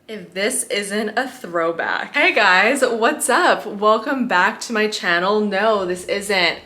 If this isn't a throwback. Hey guys, what's up? Welcome back to my channel. No, this isn't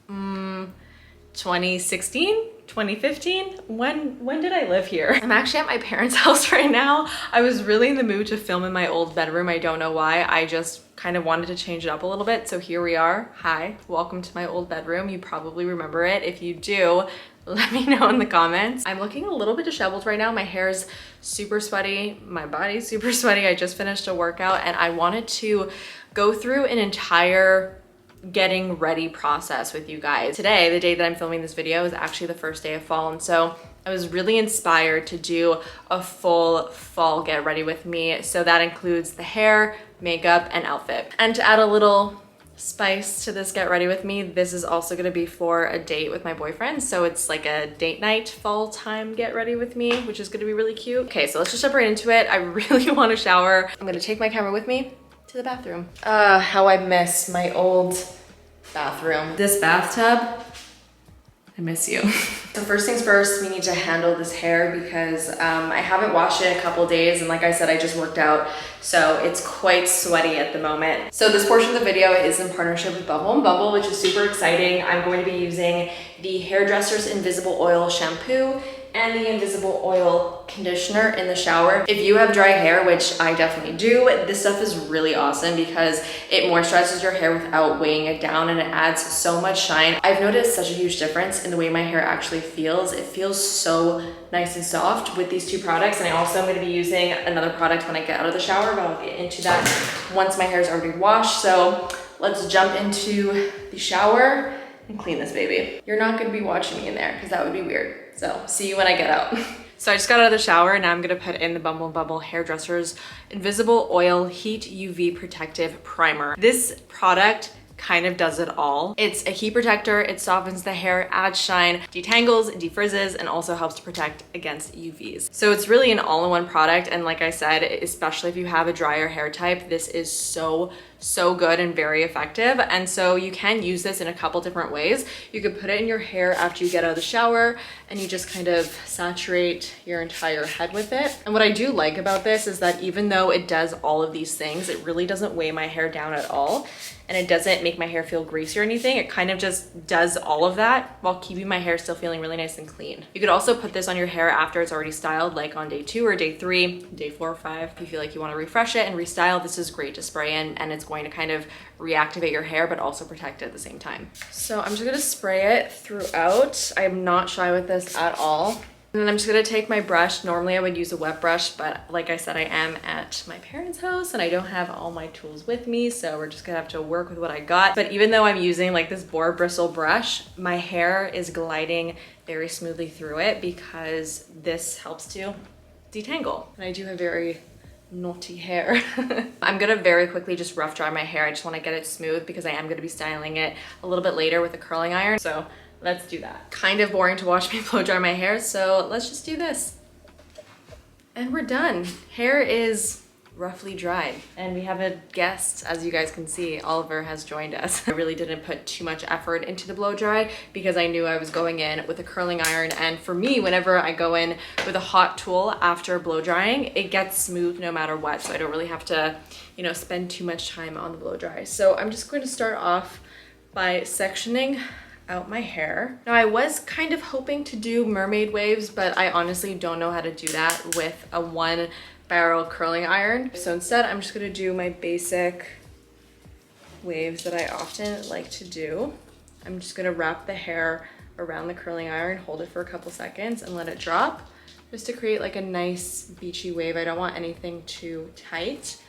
2016, 2015. When did I live here? I'm actually at my parents' house right now. I was really in the mood to film in my old bedroom. I don't know why. I just kind of wanted to change it up a little bit. So here we are. Hi, welcome to my old bedroom. You probably remember it. If you do, let me know in the comments. I'm looking a little bit disheveled right now. My hair's super sweaty. My body's super sweaty. I just finished a workout and I wanted to go through an entire getting ready process with you guys. Today, the day that I'm filming this video, is actually the first day of fall. And so I was really inspired to do a full fall get ready with me. So that includes the hair, makeup, and outfit. And to add a little spice to this get ready with me, this is also gonna be for a date with my boyfriend. So it's like a date night fall time get ready with me, which is gonna be really cute. Okay, so let's just jump right into it. I really wanna shower. I'm gonna take my camera with me to the bathroom. How I miss my old bathroom. This bathtub, I miss you. So first things first, we need to handle this hair because I haven't washed it in a couple days, and like I said, I just worked out, so it's quite sweaty at the moment. So this portion of the video is in partnership with Bubble & Bubble, which is super exciting. I'm going to be using the Hairdresser's Invisible Oil Shampoo and the Invisible Oil Conditioner in the shower. If you have dry hair, which I definitely do, this stuff is really awesome because it moisturizes your hair without weighing it down, and it adds so much shine. I've noticed such a huge difference in the way my hair actually feels. It feels so nice and soft with these two products. And I also am gonna be using another product when I get out of the shower, but I'll get into that once my hair is already washed. So let's jump into the shower and clean this baby. You're not gonna be watching me in there because that would be weird. So see you when I get out. So I just got out of the shower and now I'm gonna put in the Bubble & Bubble Hairdresser's Invisible Oil Heat UV Protective Primer. This product kind of does it all. It's a heat protector, it softens the hair, adds shine, detangles, defrizzes, and also helps to protect against UVs. So it's really an all-in-one product, and like I said, especially if you have a drier hair type, this is so good and very effective. And so you can use this in a couple different ways. You could put it in your hair after you get out of the shower and you just kind of saturate your entire head with it. And what I do like about this is that even though it does all of these things, it really doesn't weigh my hair down at all. And it doesn't make my hair feel greasy or anything. It kind of just does all of that while keeping my hair still feeling really nice and clean. You could also put this on your hair after it's already styled, like on day 2 or day 3, day 4 or 5. If you feel like you want to refresh it and restyle, this is great to spray in, and it's going to kind of reactivate your hair but also protect it at the same time. So I'm just gonna spray it throughout. I'm not shy with this at all. And then I'm just gonna take my brush. Normally I would use a wet brush, but like I said, I am at my parents' house and I don't have all my tools with me, so we're just gonna have to work with what I got. But even though I'm using like this boar bristle brush, my hair is gliding very smoothly through it because this helps to detangle. And I do have very naughty hair. I'm gonna very quickly just rough dry my hair. I just wanna get it smooth because I am gonna be styling it a little bit later with a curling iron. So let's do that. Kind of boring to watch me blow dry my hair, so let's just do this. And we're done. Hair is roughly dried. And we have a guest, as you guys can see. Oliver has joined us. I really didn't put too much effort into the blow dry because I knew I was going in with a curling iron. And for me, whenever I go in with a hot tool after blow drying, it gets smooth no matter what. So I don't really have to, you know, spend too much time on the blow dry. So I'm just going to start off by sectioning out my hair. Now I was kind of hoping to do mermaid waves, but I honestly don't know how to do that with a 1-barrel curling iron. So instead I'm just gonna do my basic waves that I often like to do. I'm just gonna wrap the hair around the curling iron, hold it for a couple seconds and let it drop just to create like a nice beachy wave. I don't want anything too tight.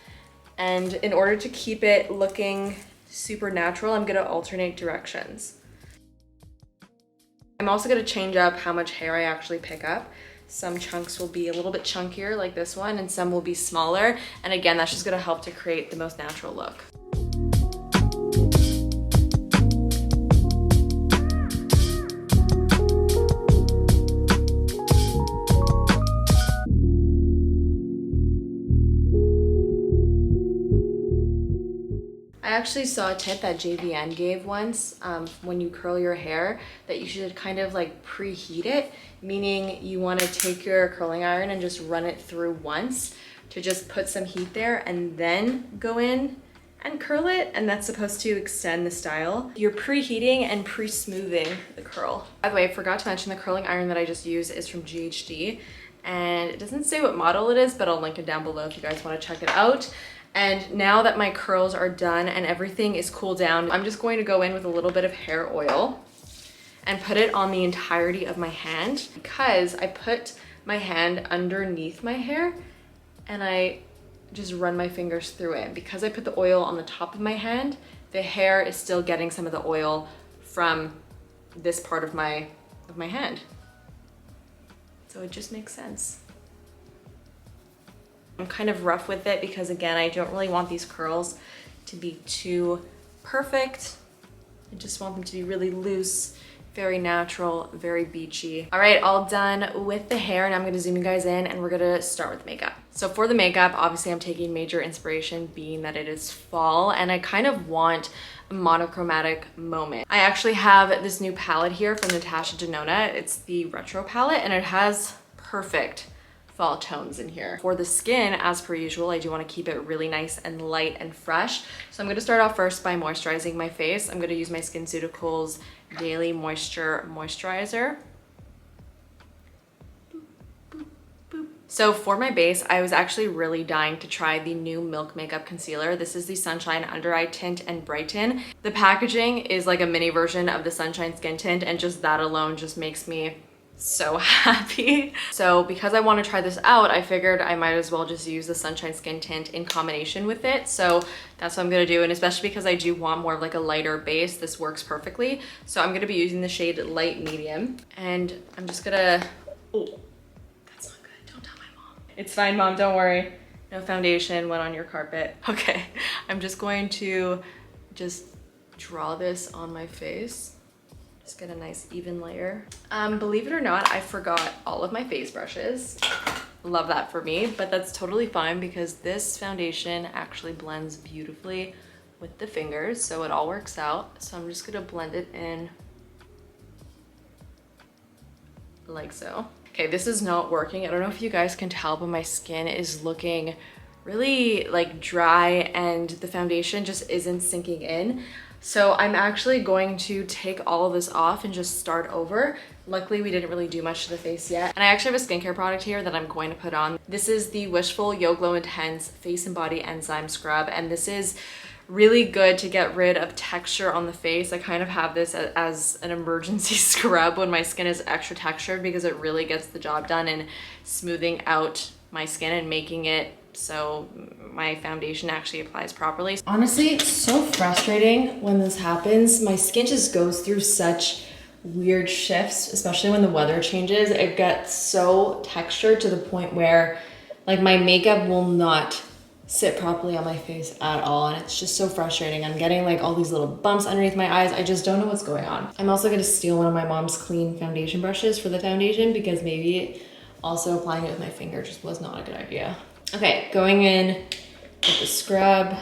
And in order to keep it looking super natural, I'm gonna alternate directions. I'm also gonna change up how much hair I actually pick up. Some chunks will be a little bit chunkier like this one, and some will be smaller. And again, that's just gonna help to create the most natural look. I actually saw a tip that JVN gave once when you curl your hair, that you should kind of like preheat it, meaning you want to take your curling iron and just run it through once to just put some heat there and then go in and curl it, and that's supposed to extend the style. You're preheating and pre-smoothing the curl. By the way, I forgot to mention the curling iron that I just used is from GHD, and it doesn't say what model it is, but I'll link it down below if you guys want to check it out. And now that my curls are done and everything is cooled down, I'm just going to go in with a little bit of hair oil and put it on the entirety of my hand, because I put my hand underneath my hair and I just run my fingers through it. Because I put the oil on the top of my hand, the hair is still getting some of the oil from this part of my hand. So it just makes sense. I'm kind of rough with it because, again, I don't really want these curls to be too perfect. I just want them to be really loose, very natural, very beachy. All right, all done with the hair, and I'm gonna zoom you guys in and we're gonna start with makeup. So for the makeup, obviously I'm taking major inspiration being that it is fall and I kind of want a monochromatic moment. I actually have this new palette here from Natasha Denona. It's the Retro palette and it has perfect fall tones in here. For the skin, as per usual, I do want to keep it really nice and light and fresh. So I'm going to start off first by moisturizing my face. I'm going to use my SkinCeuticals Daily Moisture Moisturizer. So for my base, I was actually really dying to try the new Milk Makeup Concealer. This is the Sunshine Under Eye Tint and Brighten. The packaging is like a mini version of the Sunshine Skin Tint, and just that alone just makes me so happy. So because I want to try this out, I figured I might as well just use the Sunshine Skin Tint in combination with it. So that's what I'm going to do. And especially because I do want more of like a lighter base, this works perfectly. So I'm going to be using the shade Light Medium. And I'm just going to... Oh, that's not good. Don't tell my mom. It's fine, Mom. Don't worry. No foundation went on your carpet. Okay. I'm just going to just draw this on my face. Just get a nice even layer. Believe it or not, I forgot all of my face brushes. Love that for me, but that's totally fine because this foundation actually blends beautifully with the fingers, so it all works out. So I'm just gonna blend it in like so. Okay, this is not working. I don't know if you guys can tell, but my skin is looking really like dry and the foundation just isn't sinking in. So I'm actually going to take all of this off and just start over. Luckily, we didn't really do much to the face yet. And I actually have a skincare product here that I'm going to put on. This is the Wishful Yo Glow Intense Face and Body Enzyme Scrub. And this is really good to get rid of texture on the face. I kind of have this as an emergency scrub when my skin is extra textured because it really gets the job done in smoothing out my skin and making it so my foundation actually applies properly. Honestly, it's so frustrating when this happens. My skin just goes through such weird shifts, especially when the weather changes. It gets so textured to the point where like my makeup will not sit properly on my face at all, and it's just so frustrating. I'm getting like all these little bumps underneath my eyes. I just don't know what's going on. I'm also gonna steal one of my mom's clean foundation brushes for the foundation because maybe also applying it with my finger just was not a good idea. Okay, going in with the scrub,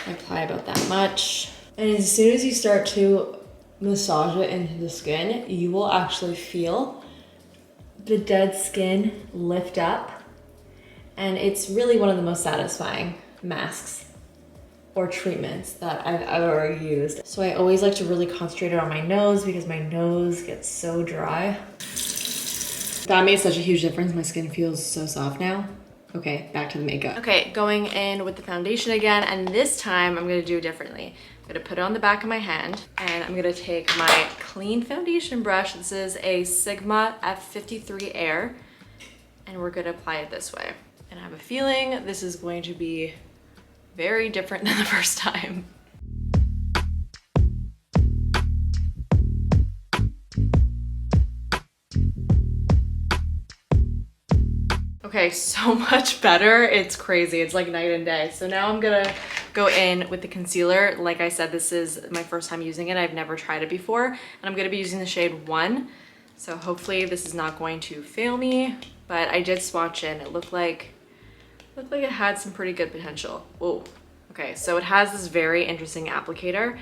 I apply about that much. And as soon as you start to massage it into the skin, you will actually feel the dead skin lift up. And it's really one of the most satisfying masks or treatments that I've ever used. So I always like to really concentrate it on my nose because my nose gets so dry. That made such a huge difference. My skin feels so soft now. Okay, back to the makeup. Okay, going in with the foundation again, and this time I'm gonna do it differently. I'm gonna put it on the back of my hand, and I'm gonna take my clean foundation brush. This is a Sigma F53 Air, and we're gonna apply it this way. And I have a feeling this is going to be very different than the first time. Okay, so much better. It's crazy. It's like night and day. So now I'm gonna go in with the concealer. Like I said, this is my first time using it. I've never tried it before. And I'm gonna be using the shade 1. So hopefully this is not going to fail me, but I did swatch it and it looked like it had some pretty good potential. Whoa. Okay, so it has this very interesting applicator.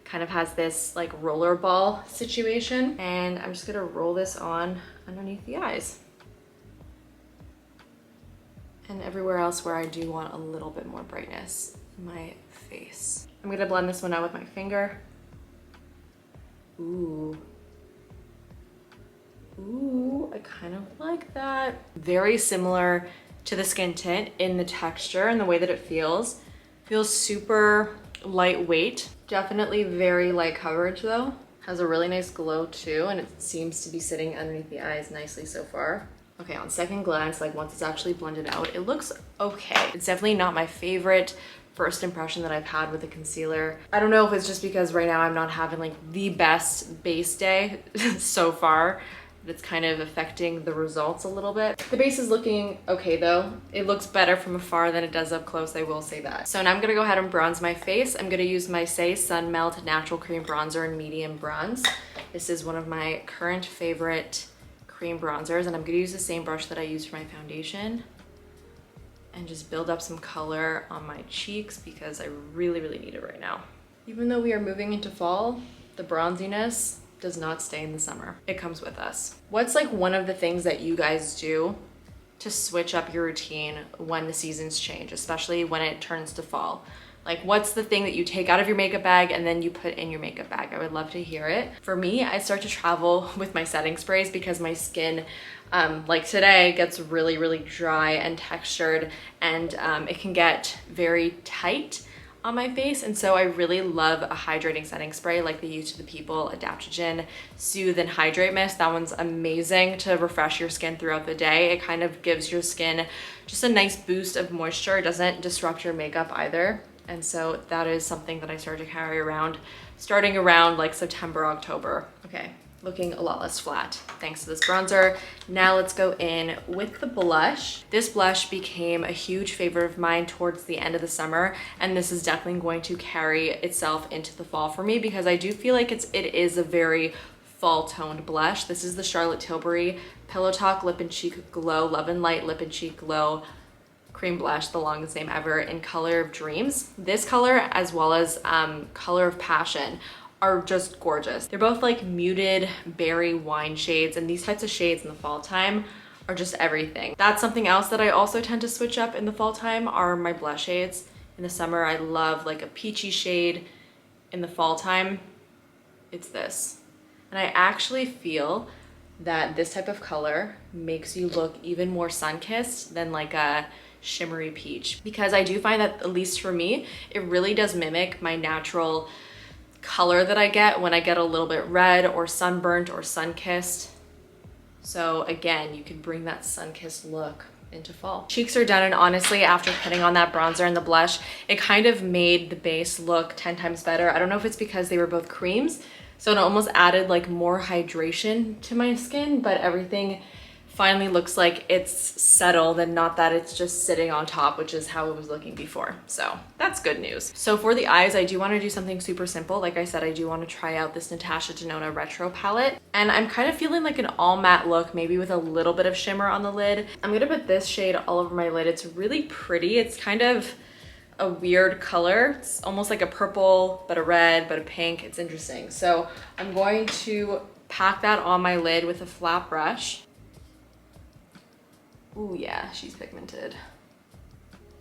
Kind of has this like roller ball situation. And I'm just gonna roll this on underneath the eyes. and everywhere else where I do want a little bit more brightness in my face. I'm gonna blend this one out with my finger. Ooh. Ooh, I kind of like that. Very similar to the skin tint in the texture and the way that it feels. Feels super lightweight. Definitely very light coverage though. Has a really nice glow too, and it seems to be sitting underneath the eyes nicely so far. Okay, on second glance, like once it's actually blended out, it looks okay. It's definitely not my favorite first impression that I've had with a concealer. I don't know if it's just because right now I'm not having like the best base day so far. It's kind of affecting the results a little bit. The base is looking okay though. It looks better from afar than it does up close, I will say that. So now I'm gonna go ahead and bronze my face. I'm gonna use my Say Sun Melt Natural Cream Bronzer in medium bronze. This is one of my current favorite cream bronzers, and I'm gonna use the same brush that I use for my foundation and just build up some color on my cheeks because I really, really need it right now. Even though we are moving into fall, the bronziness does not stay in the summer. It comes with us. What's like one of the things that you guys do to switch up your routine when the seasons change, especially when it turns to fall? Like what's the thing that you take out of your makeup bag and then you put in your makeup bag? I would love to hear it. For me, I start to travel with my setting sprays because my skin, like today, gets really, really dry and textured, and it can get very tight on my face, and so I really love a hydrating setting spray like the Youth to the People Adaptogen Soothe and Hydrate Mist. That one's amazing to refresh your skin throughout the day. It kind of gives your skin just a nice boost of moisture. It doesn't disrupt your makeup either, and so that is something that I started to carry around starting around like September, October. Okay, looking a lot less flat thanks to this bronzer. Now let's go in with the blush. This blush became a huge favorite of mine towards the end of the summer, and this is definitely going to carry itself into the fall for me because I do feel like it is a very fall toned blush. This is the Charlotte Tilbury Pillow Talk Lip and Cheek Glow Love and Light Lip and Cheek Glow cream blush, the longest name ever, in Color of Dreams. This color, as well as Color of Passion, are just gorgeous. They're both like muted berry wine shades, and these types of shades in the fall time are just everything. That's something else that I also tend to switch up in the fall time are my blush shades. In the summer, I love like a peachy shade. In the fall time, it's this. And I actually feel that this type of color makes you look even more sun-kissed than like a shimmery peach, because I do find that, at least for me, it really does mimic my natural color that I get when I get a little bit red or sunburnt or sun-kissed. So again, you can bring that sun-kissed look into fall. Cheeks are done, and honestly, after putting on that bronzer and the blush, it kind of made the base look 10 times better. I don't know if it's because they were both creams, so it almost added like more hydration to my skin, but everything finally looks like it's settled and not that it's just sitting on top, which is how it was looking before. So that's good news. So for the eyes, I do want to do something super simple. Like I said, I do want to try out this Natasha Denona Retro palette, and I'm kind of feeling like an all matte look, maybe with a little bit of shimmer on the lid. I'm gonna put this shade all over my lid. It's really pretty. It's kind of a weird color. It's almost like a purple, but a red, but a pink. It's interesting. So I'm going to pack that on my lid with a flat brush. Ooh, yeah, she's pigmented.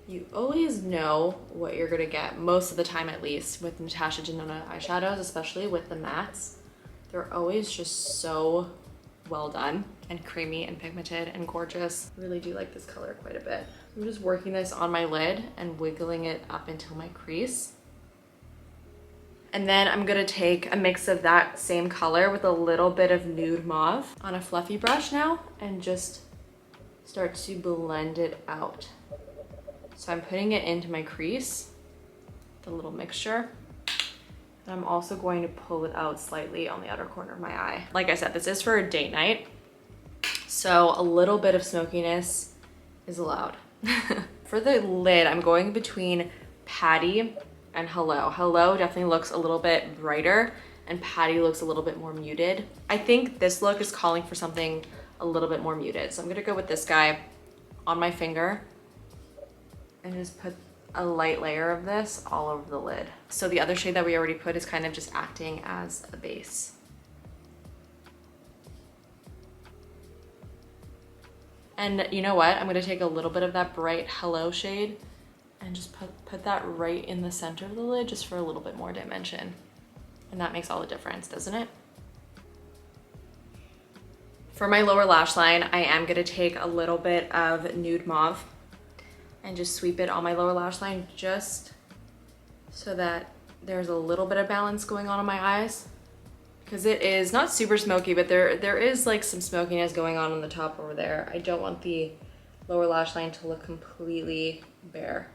You always know what you're gonna get, most of the time at least, with Natasha Denona eyeshadows, especially with the mattes. They're always just so well done and creamy and pigmented and gorgeous. I really do like this color quite a bit. I'm just working this on my lid and wiggling it up until my crease. And then I'm gonna take a mix of that same color with a little bit of nude mauve on a fluffy brush now and just start to blend it out. So I'm putting it into my crease, the little mixture. And I'm also going to pull it out slightly on the outer corner of my eye. Like I said, this is for a date night, so a little bit of smokiness is allowed. For the lid, I'm going between Patty and Hello. Hello definitely looks a little bit brighter, and Patty looks a little bit more muted. I think this look is calling for something a little bit more muted. So I'm gonna go with this guy on my finger and just put a light layer of this all over the lid. So the other shade that we already put is kind of just acting as a base. And you know what? I'm gonna take a little bit of that bright Hello shade and just put that right in the center of the lid just for a little bit more dimension. And that makes all the difference, doesn't it? For my lower lash line, I am gonna take a little bit of Nude Mauve and just sweep it on my lower lash line just so that there's a little bit of balance going on in my eyes. Because it is not super smoky, but there is like some smokiness going on the top over there. I don't want the lower lash line to look completely bare.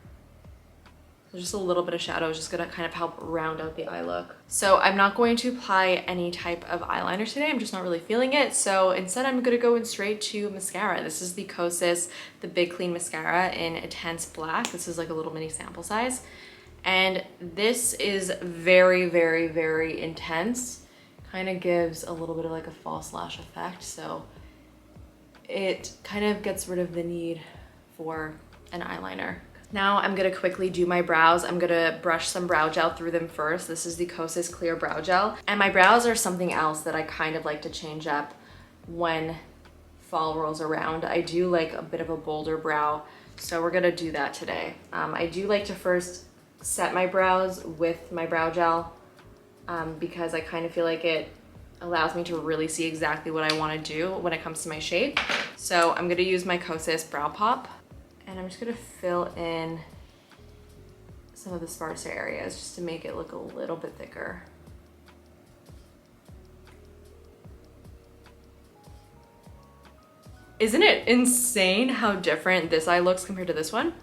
So just a little bit of shadow is just gonna kind of help round out the eye look. So I'm not going to apply any type of eyeliner today. I'm just not really feeling it. So instead I'm gonna go in straight to mascara. This is the Kosas, the Big Clean Mascara in Intense Black. This is like a little mini sample size. And this is very, very, very intense. Kind of gives a little bit of like a false lash effect. So it kind of gets rid of the need for an eyeliner. Now I'm gonna quickly do my brows. I'm gonna brush some brow gel through them first. This is the Kosas Clear Brow Gel. And my brows are something else that I kind of like to change up when fall rolls around. I do like a bit of a bolder brow, so we're gonna do that today. I do like to first set my brows with my brow gel because I kind of feel like it allows me to really see exactly what I want to do when it comes to my shape. So I'm gonna use my Kosas Brow Pop. And I'm just gonna fill in some of the sparser areas just to make it look a little bit thicker. Isn't it insane how different this eye looks compared to this one?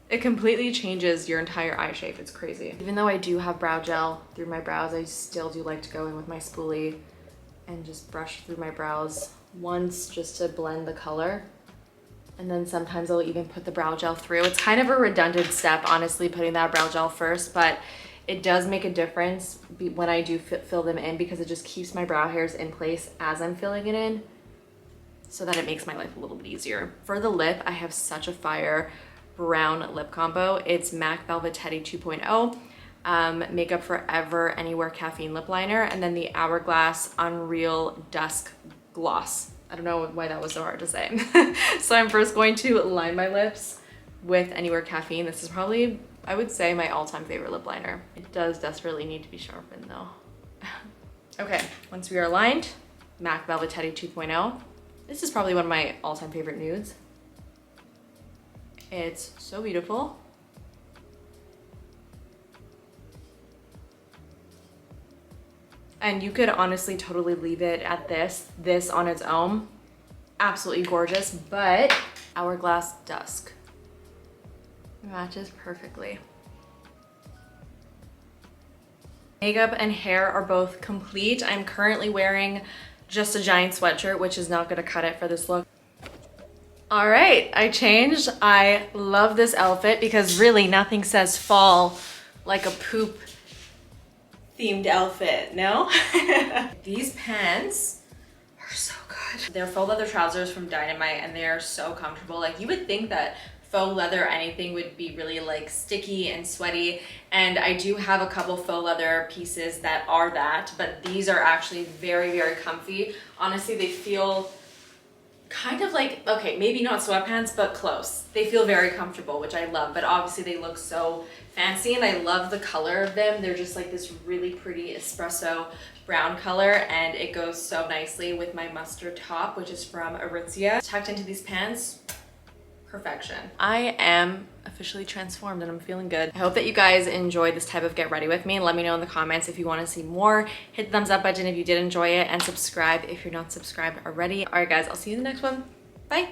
It completely changes your entire eye shape. It's crazy. Even though I do have brow gel through my brows, I still do like to go in with my spoolie and just brush through my brows once just to blend the color. And then sometimes I'll even put the brow gel through. It's kind of a redundant step, honestly, putting that brow gel first, but it does make a difference when I do fill them in because it just keeps my brow hairs in place as I'm filling it in so that it makes my life a little bit easier. For the lip, I have such a fire brown lip combo. It's MAC Velvet Teddy 2.0, Makeup Forever Anywhere Caffeine Lip Liner, and then the Hourglass Unreal Dusk Gloss. I don't know why that was so hard to say. So I'm first going to line my lips with Anywhere Caffeine. This is probably, I would say, my all-time favorite lip liner. It does desperately need to be sharpened though. Okay, once we are lined, MAC Velvet Teddy 2.0. This is probably one of my all-time favorite nudes. It's so beautiful. And you could honestly totally leave it at this on its own. Absolutely gorgeous, but Hourglass Dusk matches perfectly. Makeup and hair are both complete. I'm currently wearing just a giant sweatshirt, which is not gonna cut it for this look. All right, I changed. I love this outfit because really nothing says fall like a poop themed outfit, no? These pants are so good. They're faux leather trousers from Dynamite and they are so comfortable. Like you would think that faux leather or anything would be really like sticky and sweaty. And I do have a couple faux leather pieces that are that, but these are actually very, very comfy. Honestly, they feel kind of like, okay, maybe not sweatpants, but close. They feel very comfortable, which I love, but obviously they look so fancy and I love the color of them. They're just like this really pretty espresso brown color and it goes so nicely with my mustard top, which is from Aritzia. Tucked into these pants, perfection. I am officially transformed and I'm feeling good. I hope that you guys enjoyed this type of get ready with me and let me know in the comments if you want to see more. Hit the thumbs up button if you did enjoy it and subscribe if you're not subscribed already. All right guys, I'll see you in the next one. Bye.